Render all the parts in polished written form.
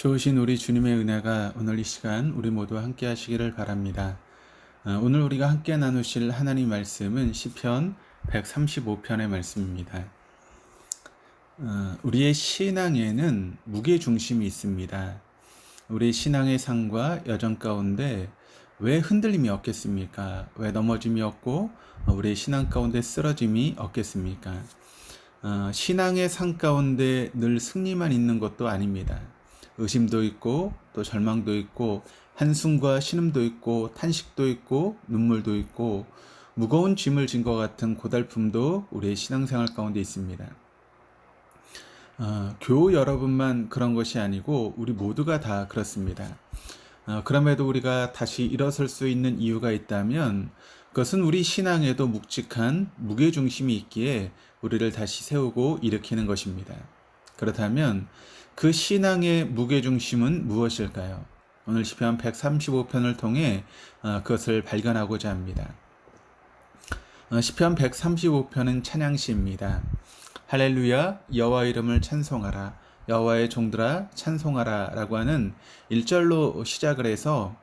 좋으신 우리 주님의 은혜가 오늘 이 시간 우리 모두 함께 하시기를 바랍니다. 오늘 우리가 함께 나누실 하나님 말씀은 시편 135편의 말씀입니다. 우리의 신앙에는 무게중심이 있습니다. 우리 신앙의 삶과 여정 가운데 왜 흔들림이 없겠습니까? 왜 넘어짐이 없고 우리의 신앙 가운데 쓰러짐이 없겠습니까? 신앙의 삶 가운데 늘 승리만 있는 것도 아닙니다. 의심도 있고 또 절망도 있고 한숨과 신음도 있고 탄식도 있고 눈물도 있고 무거운 짐을 진 것 같은 고달픔도 우리의 신앙생활 가운데 있습니다. 교우 여러분만 그런 것이 아니고 우리 모두가 다 그렇습니다. 그럼에도 우리가 다시 일어설 수 있는 이유가 있다면 그것은 우리 신앙에도 묵직한 무게중심이 있기에 우리를 다시 세우고 일으키는 것입니다. 그렇다면 그 신앙의 무게중심은 무엇일까요? 오늘 시편 135편을 통해 그것을 발견하고자 합니다. 시편 135편은 찬양시입니다. 할렐루야 여호와 이름을 찬송하라 여호와의 종들아 찬송하라 라고 하는 1절로 시작을 해서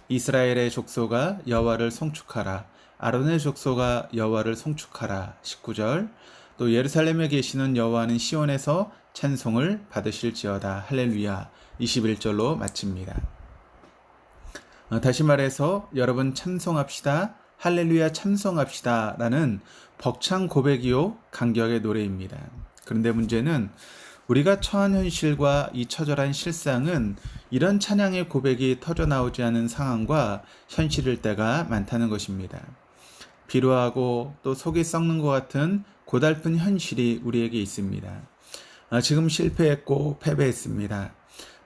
이스라엘의 족속아 여호와를 송축하라 아론의 족속아 여호와를 송축하라 19절 또 예루살렘에 계시는 여호와는 시온에서 찬송을 받으실지어다 할렐루야 21절로 마칩니다. 다시 말해서 여러분 찬송합시다 할렐루야 찬송합시다 라는 벅찬 고백이요 간격의 노래입니다. 그런데 문제는 우리가 처한 현실과 이 처절한 실상은 이런 찬양의 고백이 터져나오지 않은 상황과 현실일 때가 많다는 것입니다. 비루하고 또 속이 썩는 것 같은 고달픈 현실이 우리에게 있습니다. 지금 실패했고 패배했습니다.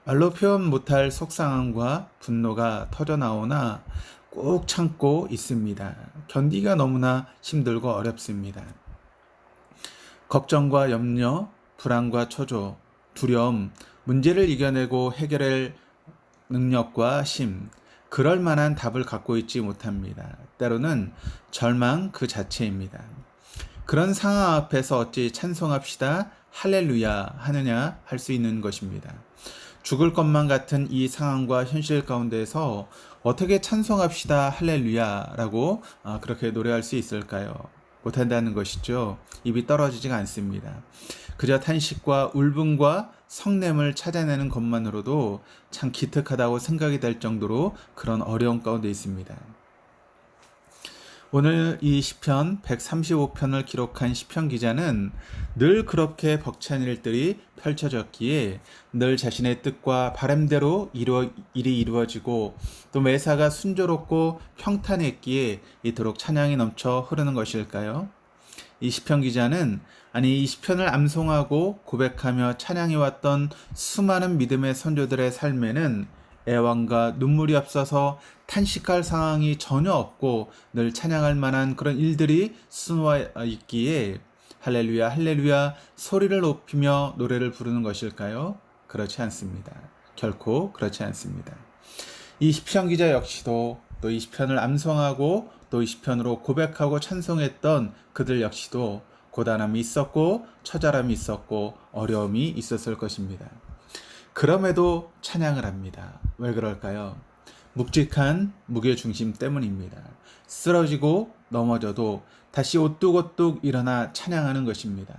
말로 표현 못할 속상함과 분노가 터져나오나 꼭 참고 있습니다. 견디기가 너무나 힘들고 어렵습니다. 걱정과 염려, 불안과 초조, 두려움, 문제를 이겨내고 해결할 능력과 힘, 그럴 만한 답을 갖고 있지 못합니다. 때로는 절망 그 자체입니다. 그런 상황 앞에서 어찌 찬송합시다, 할렐루야 하느냐 할 수 있는 것입니다. 죽을 것만 같은 이 상황과 현실 가운데서 어떻게 찬송합시다 할렐루야 라고 그렇게 노래할 수 있을까요? 못한다는 것이죠. 입이 떨어지지가 않습니다. 그저 탄식과 울분과 성냄을 찾아내는 것만으로도 참 기특하다고 생각이 될 정도로 그런 어려운 가운데 있습니다. 오늘 이 시편 135편을 기록한 시편 기자는 늘 그렇게 벅찬 일들이 펼쳐졌기에 늘 자신의 뜻과 바람대로 일이 이루어지고 또 매사가 순조롭고 평탄했기에 이토록 찬양이 넘쳐 흐르는 것일까요? 이 시편 기자는 이 시편을 암송하고 고백하며 찬양해왔던 수많은 믿음의 선조들의 삶에는 애환과 눈물이 없어서 탄식할 상황이 전혀 없고 늘 찬양할 만한 그런 일들이 수놓아 있기에 할렐루야 할렐루야 소리를 높이며 노래를 부르는 것일까요? 그렇지 않습니다. 결코 그렇지 않습니다. 이 시편 기자 역시도 또 이 시편을 암송하고 또 이 시편으로 고백하고 찬송했던 그들 역시도 고단함이 있었고 처절함이 있었고 어려움이 있었을 것입니다. 그럼에도 찬양을 합니다. 왜 그럴까요? 묵직한 무게중심 때문입니다. 쓰러지고 넘어져도 다시 오뚝오뚝 일어나 찬양하는 것입니다.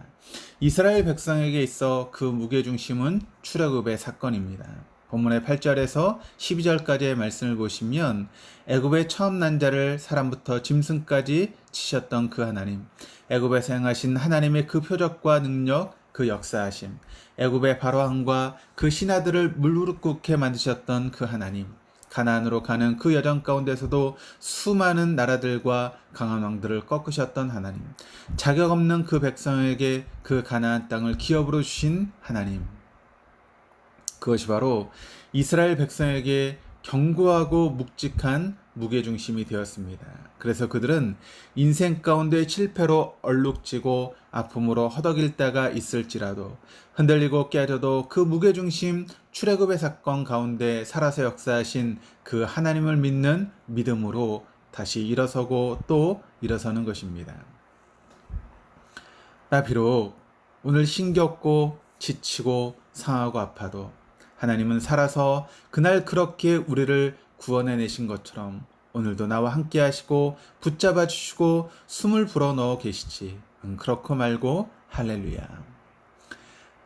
이스라엘 백성에게 있어 그 무게중심은 출애굽의 사건입니다. 본문의 8절에서 12절까지의 말씀을 보시면 애굽의 처음 난 자를 사람부터 짐승까지 치셨던 그 하나님, 애굽에서 행하신 하나님의 그 표적과 능력, 그 역사하심, 애굽의 바로왕과 그 신하들을 무릎 꿇게 만드셨던 그 하나님, 가나안으로 가는 그 여정 가운데서도 수많은 나라들과 강한 왕들을 꺾으셨던 하나님, 자격 없는 그 백성에게 그 가나안 땅을 기업으로 주신 하나님, 그것이 바로 이스라엘 백성에게 견고하고 묵직한 무게중심이 되었습니다. 그래서 그들은 인생 가운데 실패로 얼룩지고 아픔으로 허덕일 때가 있을지라도 흔들리고 깨져도 그 무게중심 출애굽의 사건 가운데 살아서 역사하신 그 하나님을 믿는 믿음으로 다시 일어서고 또 일어서는 것입니다. 나 비록 오늘 힘겹고 지치고 상하고 아파도 하나님은 살아서 그날 그렇게 우리를 구원해내신 것처럼 오늘도 나와 함께 하시고 붙잡아 주시고 숨을 불어넣어 계시지. 그렇고 말고 할렐루야.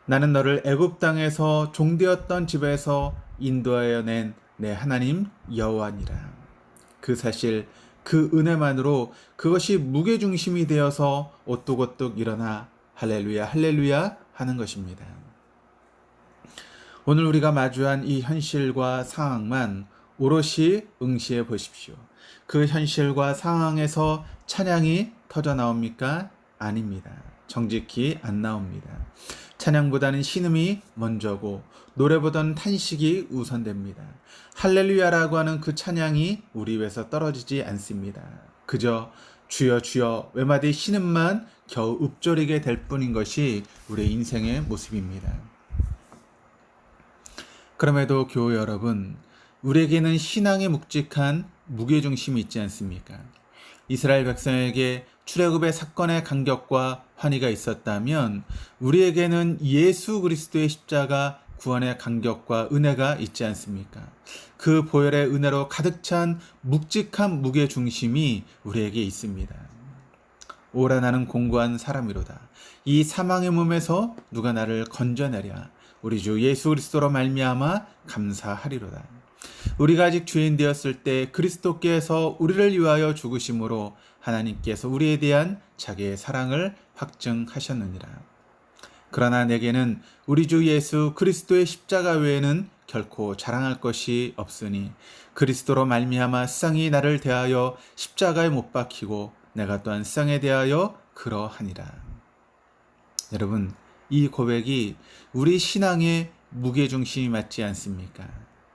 나는 너를 애굽 땅에서 종되었던 집에서 인도하여 낸 내 하나님 여호와니라. 그 사실, 그 은혜만으로 그것이 무게중심이 되어서 오뚝오뚝 일어나 할렐루야 할렐루야 하는 것입니다. 오늘 우리가 마주한 이 현실과 상황만 오롯이 응시해 보십시오. 그 현실과 상황에서 찬양이 터져 나옵니까? 아닙니다. 정직히 안 나옵니다. 찬양보다는 신음이 먼저고 노래보다는 탄식이 우선됩니다. 할렐루야라고 하는 그 찬양이 우리 입에서 떨어지지 않습니다. 그저 주여 주여 외마디 신음만 겨우 읊조리게 될 뿐인 것이 우리의 인생의 모습입니다. 그럼에도 교우 여러분, 우리에게는 신앙에 묵직한 무게중심이 있지 않습니까? 이스라엘 백성에게 출애굽의 사건의 간격과 환희가 있었다면 우리에게는 예수 그리스도의 십자가 구원의 간격과 은혜가 있지 않습니까? 그 보혈의 은혜로 가득 찬 묵직한 무게중심이 우리에게 있습니다. 오라 나는 공고한 사람이로다. 이 사망의 몸에서 누가 나를 건져내랴. 우리 주 예수 그리스도로 말미암아 감사하리로다. 우리가 아직 죄인 되었을 때 그리스도께서 우리를 위하여 죽으심으로 하나님께서 우리에 대한 자기의 사랑을 확증하셨느니라. 그러나 내게는 우리 주 예수 그리스도의 십자가 외에는 결코 자랑할 것이 없으니 그리스도로 말미암아 세상이 나를 대하여 십자가에 못 박히고 내가 또한 세상에 대하여 그러하니라. 여러분, 이 고백이 우리 신앙의 무게중심이 맞지 않습니까?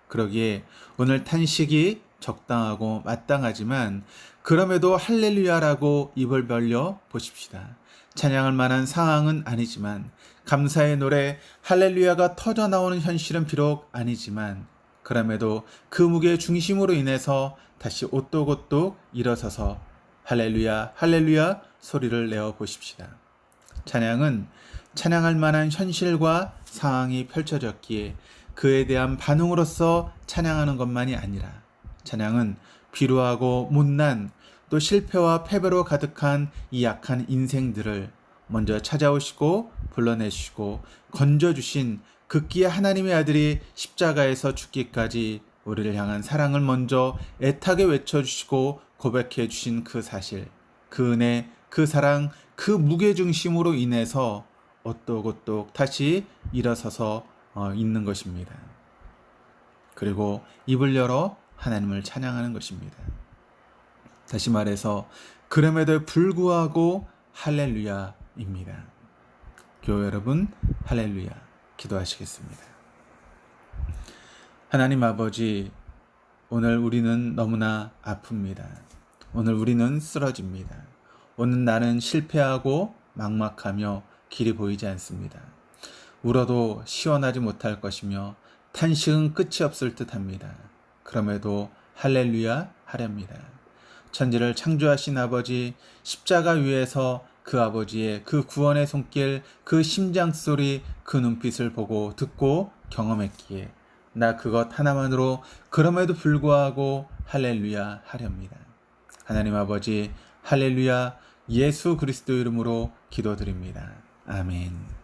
그러기에 오늘 탄식이 적당하고 마땅하지만 그럼에도 할렐루야라고 입을 벌려 보십시다. 찬양할 만한 상황은 아니지만 감사의 노래 할렐루야가 터져 나오는 현실은 비록 아니지만 그럼에도 그 무게 중심으로 인해서 다시 오똑오똑 일어서서 할렐루야 할렐루야 소리를 내어 보십시다. 찬양은 찬양할 만한 현실과 상황이 펼쳐졌기에 그에 대한 반응으로서 찬양하는 것만이 아니라 찬양은 비루하고 못난 또 실패와 패배로 가득한 이 약한 인생들을 먼저 찾아오시고 불러내시고 건져주신 극기의 하나님의 아들이 십자가에서 죽기까지 우리를 향한 사랑을 먼저 애타게 외쳐주시고 고백해 주신 그 사실, 그 은혜, 그 사랑, 그 무게중심으로 인해서 오똑오똑 다시 일어서서 있는 것입니다. 그리고 입을 열어 하나님을 찬양하는 것입니다. 다시 말해서 그럼에도 불구하고 할렐루야입니다. 교회 여러분, 할렐루야 기도하시겠습니다. 하나님 아버지, 오늘 우리는 너무나 아픕니다. 오늘 우리는 쓰러집니다. 오늘 나는 실패하고 막막하며 길이 보이지 않습니다. 울어도 시원하지 못할 것이며 탄식은 끝이 없을 듯합니다. 그럼에도 할렐루야 하렵니다. 천지를 창조하신 아버지, 십자가 위에서 그 아버지의 그 구원의 손길, 그 심장소리, 그 눈빛을 보고 듣고 경험했기에 나 그것 하나만으로 그럼에도 불구하고 할렐루야 하렵니다. 하나님 아버지, 할렐루야 예수 그리스도 이름으로 기도드립니다. 아멘.